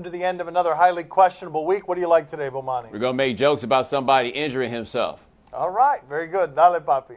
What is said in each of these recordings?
to the end of another highly questionable week. What do you like today, Bomani? We're going to make jokes about somebody injuring himself. All right, very good. Dale, papi.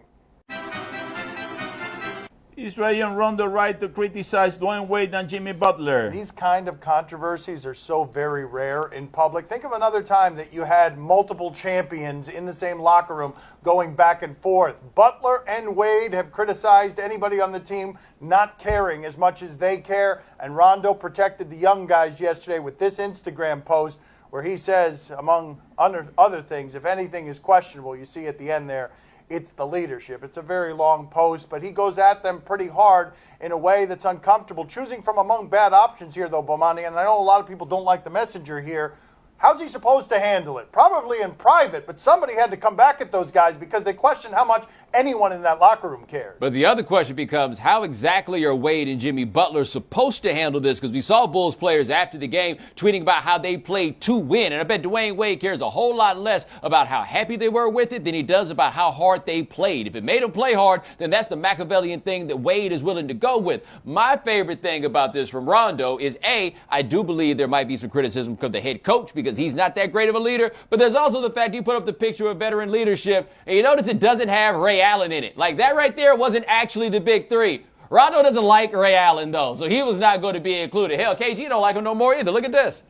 Is Rajon Rondo right to criticize Dwayne Wade and Jimmy Butler? These kind of controversies are so very rare in public. Think of another time that you had multiple champions in the same locker room going back and forth. Butler and Wade have criticized anybody on the team not caring as much as they care, and Rondo protected the young guys yesterday with this Instagram post where he says, among other things, if anything is questionable, you see at the end there, it's the leadership. It's a very long post, but he goes at them pretty hard in a way that's uncomfortable. Choosing from among bad options here, though, Bomani, and I know a lot of people don't like the messenger here. How's he supposed to handle it? Probably in private, but somebody had to come back at those guys because they questioned how much anyone in that locker room cared. But the other question becomes, how exactly are Wade and Jimmy Butler supposed to handle this? Because we saw Bulls players after the game tweeting about how they played to win. And I bet Dwayne Wade cares a whole lot less about how happy they were with it than he does about how hard they played. If it made them play hard, then that's the Machiavellian thing that Wade is willing to go with. My favorite thing about this from Rondo is, A, I do believe there might be some criticism from the head coach because he's not that great of a leader. But there's also the fact he put up the picture of veteran leadership, and you notice it doesn't have Ray Allen in it. Like, that right there wasn't actually the big three. Rondo doesn't like Ray Allen, though, so he was not going to be included. Hell, KG don't like him no more either. Look at this.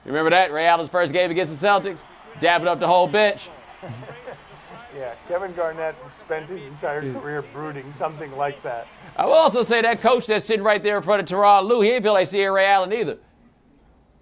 You remember that? Ray Allen's first game against the Celtics? Dabbing up the whole bench. Yeah, Kevin Garnett spent his entire career brooding something like that. I will also say that coach that's sitting right there in front of Teron Lue, he didn't feel like seeing Ray Allen either.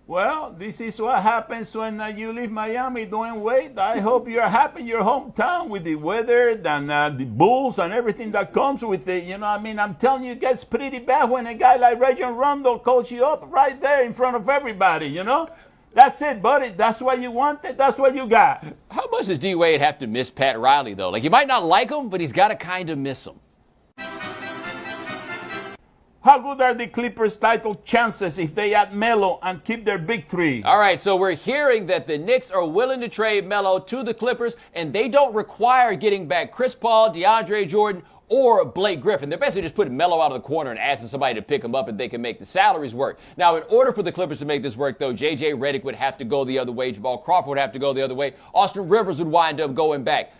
Well, this is what happens when you leave Miami, Dwayne Wade. I hope you're happy in your hometown with the weather and the Bulls and everything that comes with it. You know, I mean, I'm telling you, it gets pretty bad when a guy like Rajon Rondo calls you up right there in front of everybody, you know? That's it, buddy. That's what you wanted. That's what you got. How much does D. Wade have to miss Pat Riley, though? Like, you might not like him, but he's got to kind of miss him. How good are the Clippers' title chances if they add Melo and keep their big three? All right, so we're hearing that the Knicks are willing to trade Melo to the Clippers, and they don't require getting back Chris Paul, DeAndre Jordan, or Blake Griffin. They're basically just putting Melo out of the corner and asking somebody to pick him up and they can make the salaries work. Now, in order for the Clippers to make this work, though, J.J. Redick would have to go the other way. Jamal Crawford would have to go the other way. Austin Rivers would wind up going back.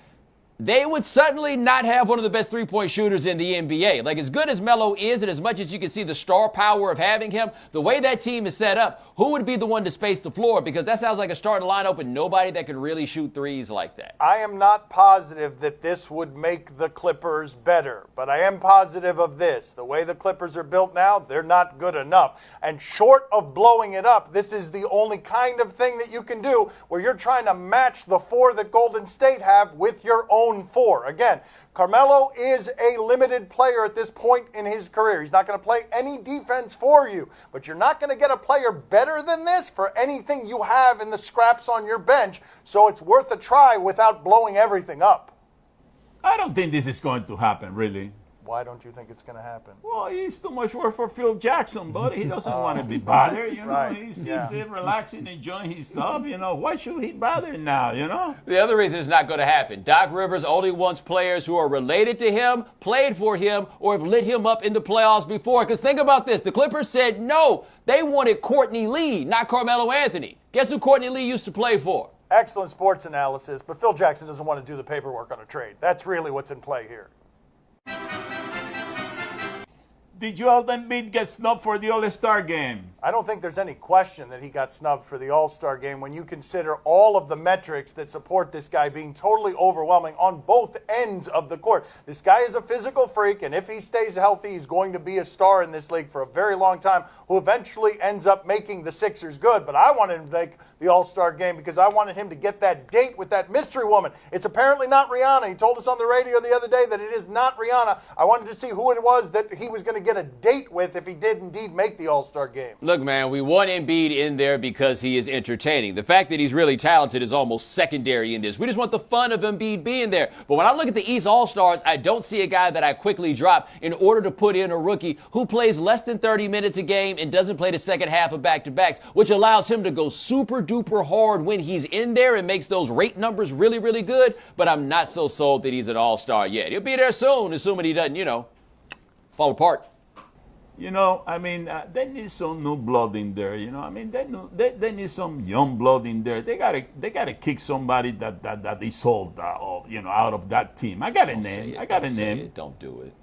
They would suddenly not have one of the best three-point shooters in the NBA. Like, as good as Melo is and as much as you can see the star power of having him, the way that team is set up, who would be the one to space the floor? Because that sounds like a starting lineup with nobody that can really shoot threes like that. I am not positive that this would make the Clippers better, but I am positive of this. The way the Clippers are built now, they're not good enough. And short of blowing it up, this is the only kind of thing that you can do where you're trying to match the four that Golden State have with your own four. Again, Carmelo is a limited player at this point in his career. He's not going to play any defense for you, but you're not going to get a player better than this for anything you have in the scraps on your bench, so it's worth a try without blowing everything up. I don't think this is going to happen, really. Why don't you think it's going to happen? Well, he's too much work for Phil Jackson, buddy. He doesn't want to be bothered, you know. Right. He's relaxing, enjoying his stuff, you know. Why should he bother now, you know? The other reason it's not going to happen, Doc Rivers only wants players who are related to him, played for him, or have lit him up in the playoffs before. Because think about this. The Clippers said no. They wanted Courtney Lee, not Carmelo Anthony. Guess who Courtney Lee used to play for? Excellent sports analysis, but Phil Jackson doesn't want to do the paperwork on a trade. That's really what's in play here. Did Joel Embiid get snubbed for the All-Star game? I don't think there's any question that he got snubbed for the All-Star game when you consider all of the metrics that support this guy being totally overwhelming on both ends of the court. This guy is a physical freak, and if he stays healthy, he's going to be a star in this league for a very long time, who eventually ends up making the Sixers good. But I wanted him to make the All-Star game because I wanted him to get that date with that mystery woman. It's apparently not Rihanna. He told us on the radio the other day that it is not Rihanna. I wanted to see who it was that he was going to get a date with if he did indeed make the All-Star game. Look, man, we want Embiid in there because he is entertaining. The fact that he's really talented is almost secondary in this. We just want the fun of Embiid being there. But when I look at the East All-Stars, I don't see a guy that I quickly drop in order to put in a rookie who plays less than 30 minutes a game and doesn't play the second half of back-to-backs, which allows him to go super-duper hard when he's in there and makes those rate numbers really, really good. But I'm not so sold that he's an All-Star yet. He'll be there soon, assuming he doesn't, fall apart. You know, I mean, they need some new blood in there. You know, I mean, they need some young blood in there. They gotta kick somebody that is old, you know, out of that team. I got a name. I got a name. Don't do it.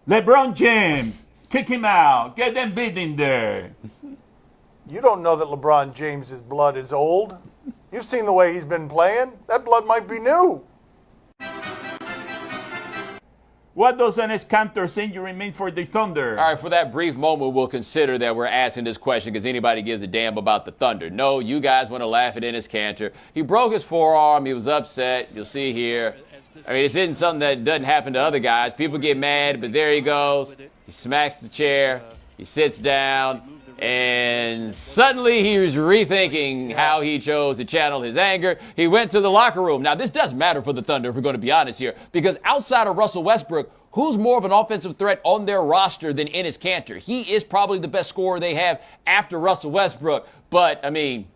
LeBron James, kick him out. Get them beat in there. You don't know that LeBron James's blood is old. You've seen the way he's been playing. That blood might be new. What does an Escanter's injury mean for the Thunder? All right, for that brief moment, we'll consider that we're asking this question because anybody gives a damn about the Thunder. No, you guys want to laugh at Enes Kanter. He broke his forearm. He was upset. You'll see here. I mean, this isn't something that doesn't happen to other guys. People get mad, but there he goes. He smacks the chair. He sits down. And suddenly he was rethinking how he chose to channel his anger. He went to the locker room. Now, this does matter for the Thunder, if we're going to be honest here, because outside of Russell Westbrook, who's more of an offensive threat on their roster than Enes Kanter? He is probably the best scorer they have after Russell Westbrook. But, I mean,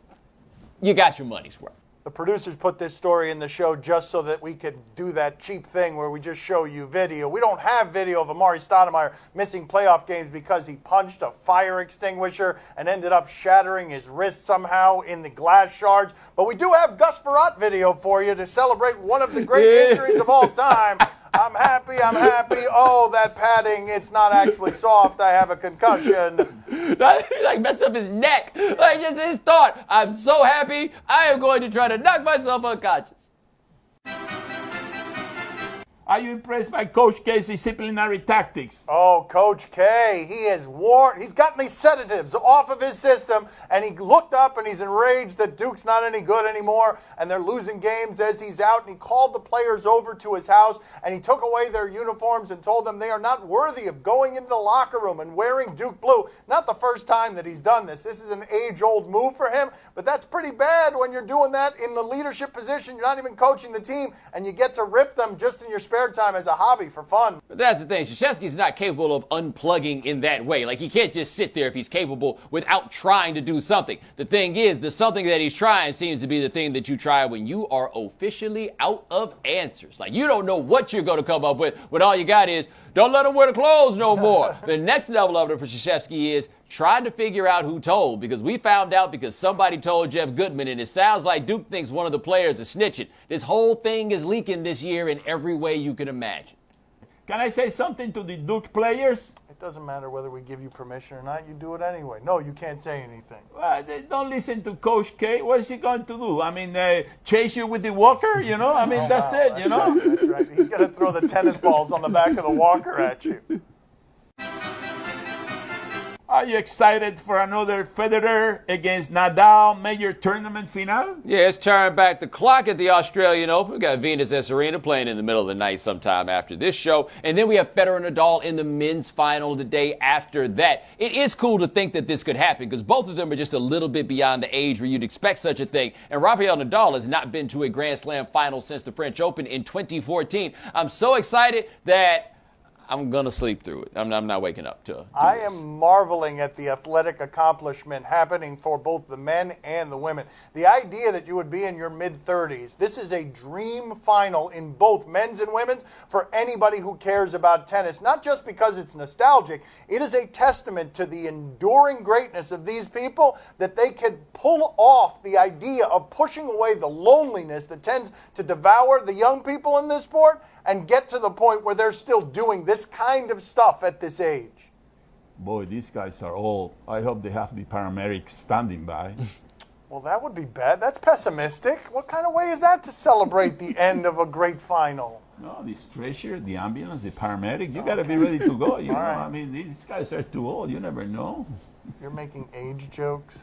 you got your money's worth. The producers put this story in the show just so that we could do that cheap thing where we just show you video. We don't have video of Amari Stoudemire missing playoff games because he punched a fire extinguisher and ended up shattering his wrist somehow in the glass shards. But we do have Gus Frerotte video for you to celebrate one of the great injuries of all time. I'm happy. Oh, that padding, it's not actually soft. I have a concussion. He like messed up his neck. Like just his thought. I'm so happy. I am going to try to knock myself unconscious. Are you impressed by Coach K's disciplinary tactics? Oh, Coach K, he's gotten these sedatives off of his system, and he looked up and he's enraged that Duke's not any good anymore, and they're losing games as he's out, and he called the players over to his house, and he took away their uniforms and told them they are not worthy of going into the locker room and wearing Duke blue. Not the first time that he's done this. This is an age-old move for him, but that's pretty bad when you're doing that in the leadership position. You're not even coaching the team, and you get to rip them just in your spare time as a hobby for fun. But that's the thing. Krzyzewski's not capable of unplugging in that way. Like, he can't just sit there if he's capable without trying to do something. The thing is, the something that he's trying seems to be the thing that you try when you are officially out of answers. Like, you don't know what you're going to come up with when all you got is, don't let him wear the clothes no more. The next level of it for Krzyzewski is trying to figure out who told, because we found out because somebody told Jeff Goodman, and it sounds like Duke thinks one of the players is snitching. This whole thing is leaking this year in every way you can imagine. Can I say something to the Duke players? It doesn't matter whether we give you permission or not. You do it anyway. No, you can't say anything. They don't listen to Coach K. What is he going to do? I mean, chase you with the walker? You know, I mean, that's it, you know? Right, that's right. He's going to throw the tennis balls on the back of the walker at you. Are you excited for another Federer against Nadal major tournament final? Yeah, it's turning back the clock at the Australian Open. We got Venus and Serena playing in the middle of the night sometime after this show. And then we have Federer and Nadal in the men's final the day after that. It is cool to think that this could happen because both of them are just a little bit beyond the age where you'd expect such a thing. And Rafael Nadal has not been to a Grand Slam final since the French Open in 2014. I'm so excited that I'm going to sleep through it. I'm not waking up to I this. am marveling at the athletic accomplishment happening for both the men and the women. The idea that you would be in your mid-30s, this is a dream final in both men's and women's for anybody who cares about tennis. Not just because it's nostalgic, it is a testament to the enduring greatness of these people that they can pull off the idea of pushing away the loneliness that tends to devour the young people in this sport and get to the point where they're still doing this kind of stuff at this age. Boy, these guys are old. I hope they have the paramedics standing by. Well, that would be bad. That's pessimistic. What kind of way is that to celebrate the end of a great final? No, the stretcher, the ambulance, the paramedic, you got to be ready to go. You know, right. I mean, these guys are too old. You never know. You're making age jokes?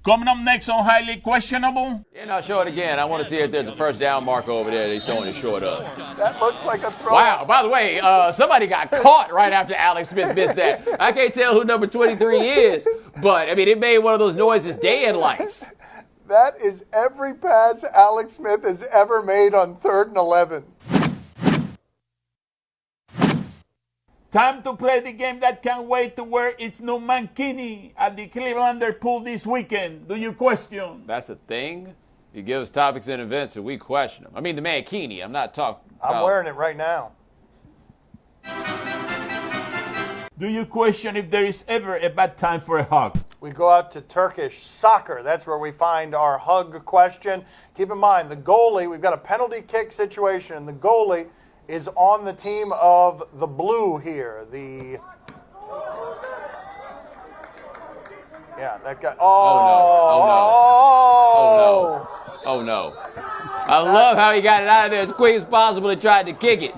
Coming up next on Highly Questionable. Yeah, now show it again. I want to see if there's a first down marker over there that he's throwing it short of. That looks like a throw. Wow, by the way, somebody got caught right after Alex Smith missed that. I can't tell who number 23 is, but, I mean, it made one of those noises Dan likes. That is every pass Alex Smith has ever made on 3rd and 11. Time to play the game that can't wait to wear its new mankini at the Clevelander pool this weekend. Do you question? That's a thing? You give us topics and events and we question them. I mean the mankini. I'm not talking about... I'm wearing it right now. Do you question if there is ever a bad time for a hug? We go out to Turkish soccer. That's where we find our hug question. Keep in mind, the goalie, we've got a penalty kick situation, and the goalie is on the team of the blue here. Yeah, that guy. Oh no. I love how he got it out of there as quick as possible and tried to kick it.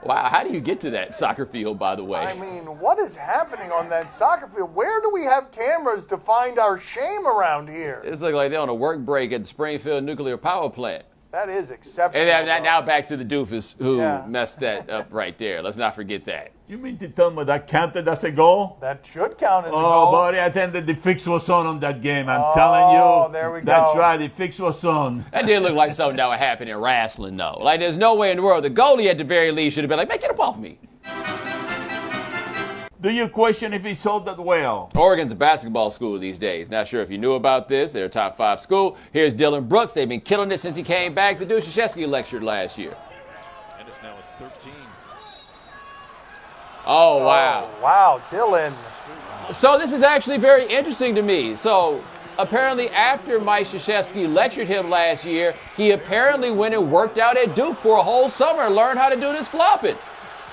Wow, how do you get to that soccer field, by the way? I mean, what is happening on that soccer field? Where do we have cameras to find our shame around here? It's looking like they're on a work break at the Springfield Nuclear Power Plant. That is exceptional. And now back to the doofus who messed that up right there. Let's not forget that. You mean to tell me that counted as a goal? That should count as a goal. Oh, buddy, I think that the fix was on that game. I'm telling you. There we go. That's right, the fix was on. That did look like something that would happen in wrestling, though. Like, there's no way in the world. The goalie, at the very least, should have been like, man, get up off me. Do you question if he sold that well? Oregon's a basketball school these days. Not sure if you knew about this. They're a top 5 school. Here's Dylan Brooks. They've been killing it since he came back. The dude Krzyzewski lectured last year. And it's now a 13. Oh, wow. Oh, wow, Dylan. So this is actually very interesting to me. So apparently after Mike Krzyzewski lectured him last year, he apparently went and worked out at Duke for a whole summer and learned how to do this flopping.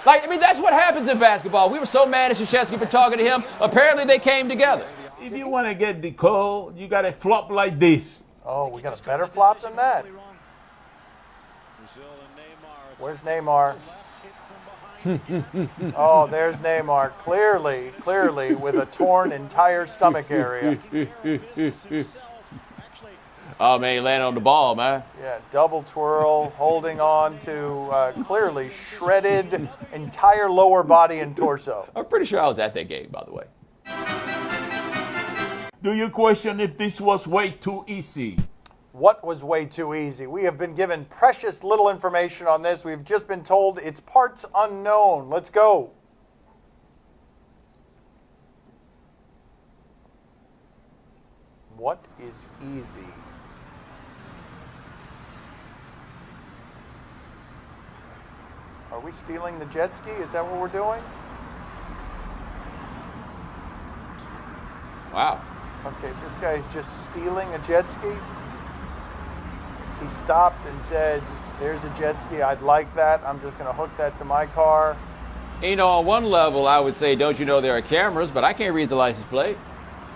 Like, I mean, that's what happens in basketball. We were so mad at Krzyzewski for talking to him. Apparently they came together. If you want to get the call, you got to flop like this. Oh, we got a better flop than that. Where's Neymar? Oh, there's Neymar. Clearly with a torn entire stomach area. Oh, man, he landed on the ball, man. Yeah, double twirl, holding on to clearly shredded entire lower body and torso. I'm pretty sure I was at that game, by the way. Do you question if this was way too easy? What was way too easy? We have been given precious little information on this. We've just been told it's parts unknown. Let's go. What is easy? Are we stealing the jet ski? Is that what we're doing? Wow. Okay, this guy is just stealing a jet ski. He stopped and said, there's a jet ski. I'd like that. I'm just going to hook that to my car. You know, on one level, I would say, don't you know there are cameras, but I can't read the license plate.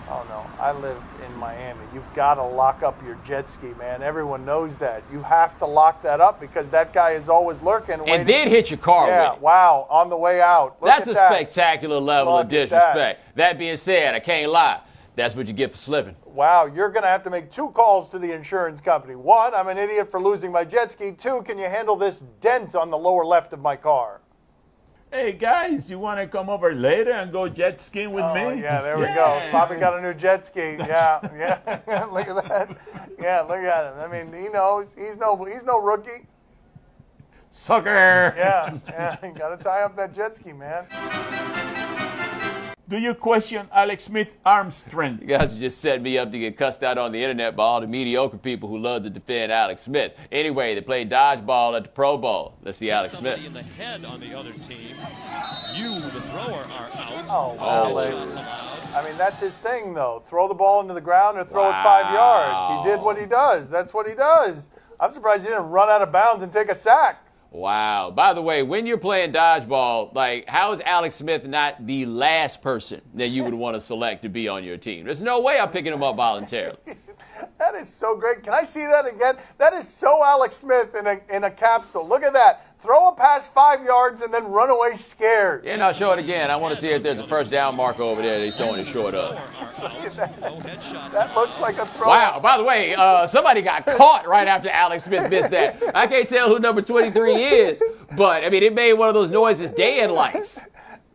Oh, no. I live in Miami. You've got to lock up your jet ski, man. Everyone knows that. You have to lock that up because that guy is always lurking. And then hit your car with it. Wow, on the way out. That's a spectacular level of disrespect. That being said, I can't lie. That's what you get for slipping. Wow, you're going to have to make 2 calls to the insurance company. 1, I'm an idiot for losing my jet ski. 2, can you handle this dent on the lower left of my car? Hey, guys, you want to come over later and go jet skiing with me? Yeah, there we go. Bobby got a new jet ski. Yeah. Look at that. Yeah, look at him. I mean, he knows. He's no rookie. Sucker! Yeah. You got to tie up that jet ski, man. Do you question Alex Smith's arm strength? You guys are just setting me up to get cussed out on the internet by all the mediocre people who love to defend Alex Smith. Anyway, they played dodgeball at the Pro Bowl. Let's see Alex Smith. In the head on the other team. You, the thrower, are out. Oh, Alex. I mean, that's his thing, though. Throw the ball into the ground or throw it 5 yards. He did what he does. That's what he does. I'm surprised he didn't run out of bounds and take a sack. Wow. By the way, when you're playing dodgeball, like, how is Alex Smith not the last person that you would want to select to be on your team? There's no way I'm picking him up voluntarily. That is so great. Can I see that again? That is so Alex Smith in a capsule. Look at that. Throw a pass 5 yards and then run away scared. Yeah, no, show it again. I want to see if there's a first down marker over there that he's throwing it short of. That looks like a throw. Wow. By the way, somebody got caught right after Alex Smith missed that. I can't tell who number 23 is, but, I mean, it made one of those noises Dan likes.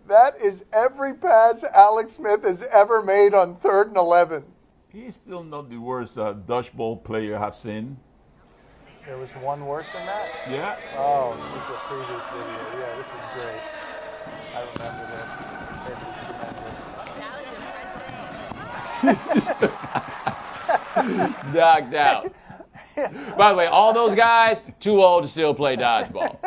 That is every pass Alex Smith has ever made on 3rd and 11. He's still not the worst dodgeball player I've seen. There was one worse than that? Yeah. Oh, this is a previous video. Yeah, this is great. I remember this. This is tremendous. Knocked out. By the way, all those guys, too old to still play dodgeball.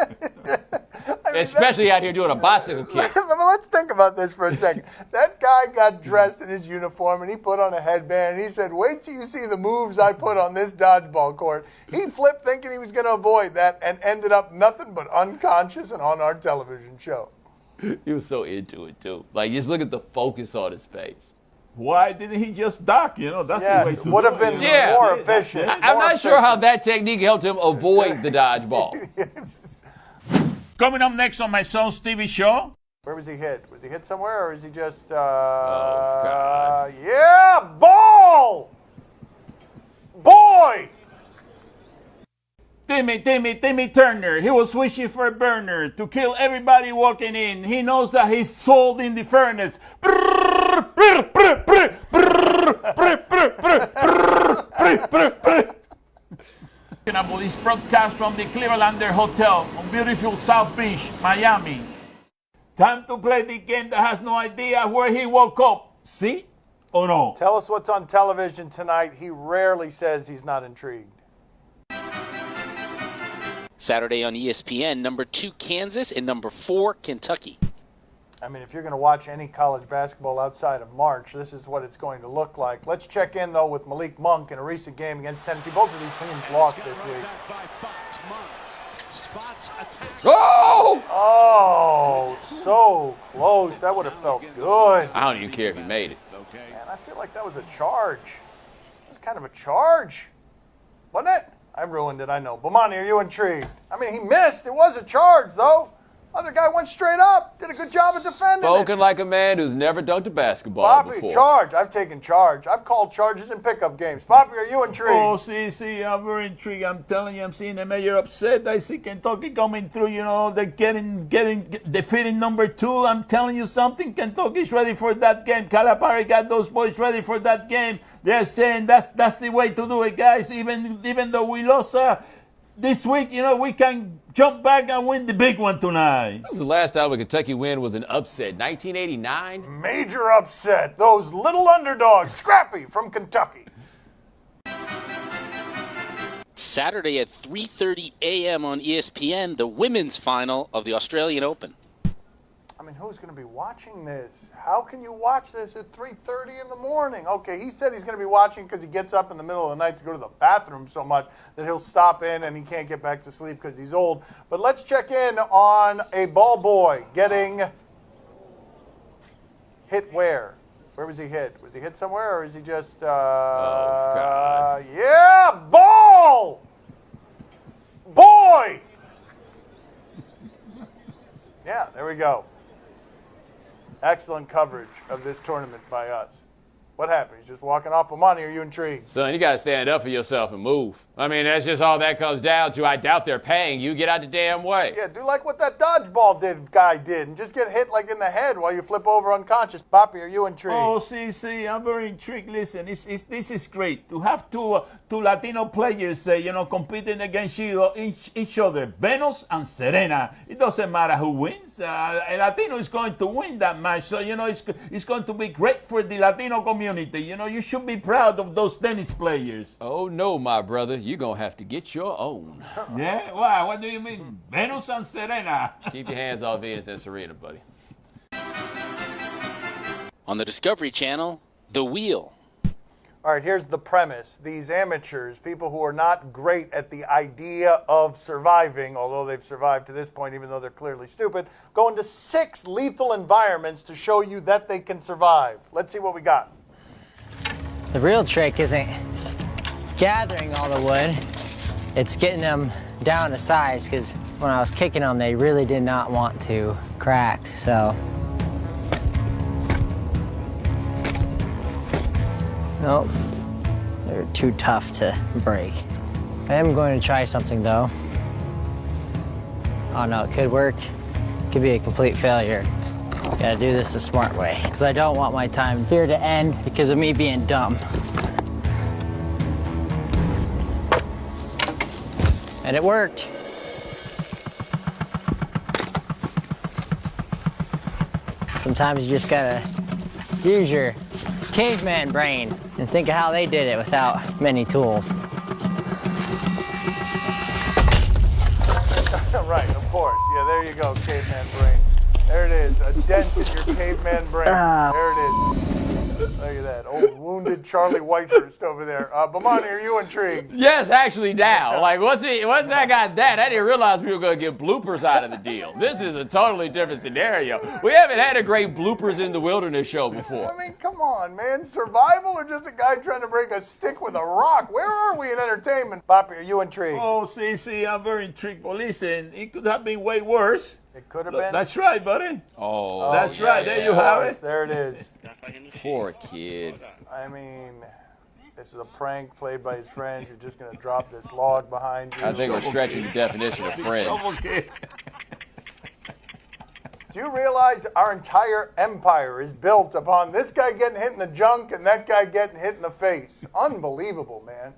Especially out here doing a bicycle kick. Let's think about this for a second. That guy got dressed in his uniform and he put on a headband and he said, wait till you see the moves I put on this dodgeball court. He flipped thinking he was going to avoid that and ended up nothing but unconscious and on our television show. He was so into it, too. Like, just look at the focus on his face. Why didn't he just duck? You know, that's the way to would do have been it, you know? more efficient. I'm not sure how that technique helped him avoid the dodgeball. Coming up next on my son's TV show. Where was he hit? Was he hit somewhere or is he just, God. yeah, ball! Boy! Timmy Turner, he was wishing for a burner to kill everybody walking in. He knows that he's sold in the furnace. This broadcast from the Clevelander Hotel on beautiful South Beach, Miami. Time to play the game that has no idea where he woke up. See or no? Tell us what's on television tonight. He rarely says he's not intrigued. Saturday on ESPN, number 2 Kansas and number 4 Kentucky. I mean, if you're going to watch any college basketball outside of March, this is what it's going to look like. Let's check in, though, with Malik Monk in a recent game against Tennessee. Both of these teams lost this week. Oh! Oh, so close. That would have felt good. I don't even care if he made it. Man, I feel like that was a charge. It was kind of a charge, wasn't it? I ruined it, I know. Bomani, are you intrigued? I mean, he missed. It was a charge, though. Other guy went straight up. Did a good job of defending Spoken it. like a man who's never dunked a basketball Poppy, before. charge. I've taken charge. I've called charges in pickup games. Poppy, are you intrigued? Oh, see, I'm very intrigued. I'm telling you, I'm seeing the mayor upset. I see Kentucky coming through. You know, they're defeating number 2. I'm telling you something. Kentucky's ready for that game. Calipari got those boys ready for that game. They're saying that's the way to do it, guys. Even though we lost this week, you know, we can jump back and win the big one tonight. This is the last time a Kentucky win was an upset. 1989? Major upset. Those little underdogs, scrappy from Kentucky. Saturday at 3:30 a.m. on ESPN, the women's final of the Australian Open. I mean, who's going to be watching this? How can you watch this at 3:30 in the morning? Okay, he said he's going to be watching because he gets up in the middle of the night to go to the bathroom so much that he'll stop in and he can't get back to sleep because he's old. But let's check in on a ball boy getting hit where? Where was he hit? Was he hit somewhere or is he just, God. yeah, ball! Boy! Yeah, there we go. Excellent coverage of this tournament by us. What happened? He's just walking off of money. Are you intrigued? Son, you got to stand up for yourself and move. I mean, that's just all that comes down to. I doubt they're paying you. Get out the damn way. Yeah, do like what that dodgeball guy did and just get hit like in the head while you flip over unconscious. Poppy, are you intrigued? Oh, see, I'm very intrigued. Listen, this is great. To have two Latino players, competing against each other, Venus and Serena. It doesn't matter who wins. A Latino is going to win that match. So, it's going to be great for the Latino community. You should be proud of those tennis players. Oh, no, my brother. You're going to have to get your own. Yeah? Wow, what do you mean? Venus and Serena. Keep your hands off Venus and Serena, buddy. On the Discovery Channel, The Wheel. All right, here's the premise. These amateurs, people who are not great at the idea of surviving, although they've survived to this point, even though they're clearly stupid, go into 6 lethal environments to show you that they can survive. Let's see what we got. The real trick isn't gathering all the wood, it's getting them down to size, because when I was kicking them, they really did not want to crack, so. Nope, they're too tough to break. I am going to try something though. Oh no, it could work, could be a complete failure. Gotta do this the smart way, because I don't want my time here to end because of me being dumb. And it worked. Sometimes you just gotta use your caveman brain and think of how they did it without many tools. Right, of course. Yeah, there you go, caveman brain. There it is, a dent in your caveman brain. There it is. Look at that, old wounded Charlie Whitehurst over there. Bomani, are you intrigued? Yes, actually now. Like, once I got that, I didn't realize we were going to get bloopers out of the deal. This is a totally different scenario. We haven't had a great bloopers in the wilderness show before. I mean, come on, man. Survival or just a guy trying to break a stick with a rock? Where are we in entertainment? Poppy, are you intrigued? Oh, see, I'm very intrigued. But listen, it could have been way worse. It could have been. That's right, buddy. Oh, That's right. There you have it. There it is. Poor kid. I mean, this is a prank played by his friends. You're just going to drop this log behind you. I think we're stretching the definition of friends. Okay. Do you realize our entire empire is built upon this guy getting hit in the junk and that guy getting hit in the face? Unbelievable, man.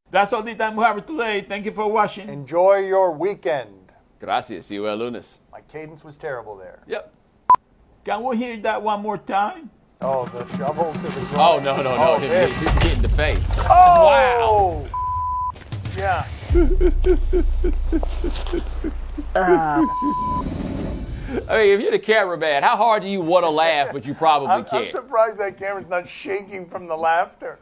That's all the time we have today. Thank you for watching. Enjoy your weekend. Gracias. See you el lunes. My cadence was terrible there. Yep. Can we hear that one more time? Oh, the shovel to the ground. Oh, no. Oh, He's this. hit in the face. Oh! Wow. Yeah. I mean, if you're the cameraman, how hard do you want to laugh, but you probably I'm can't? surprised that camera's not shaking from the laughter.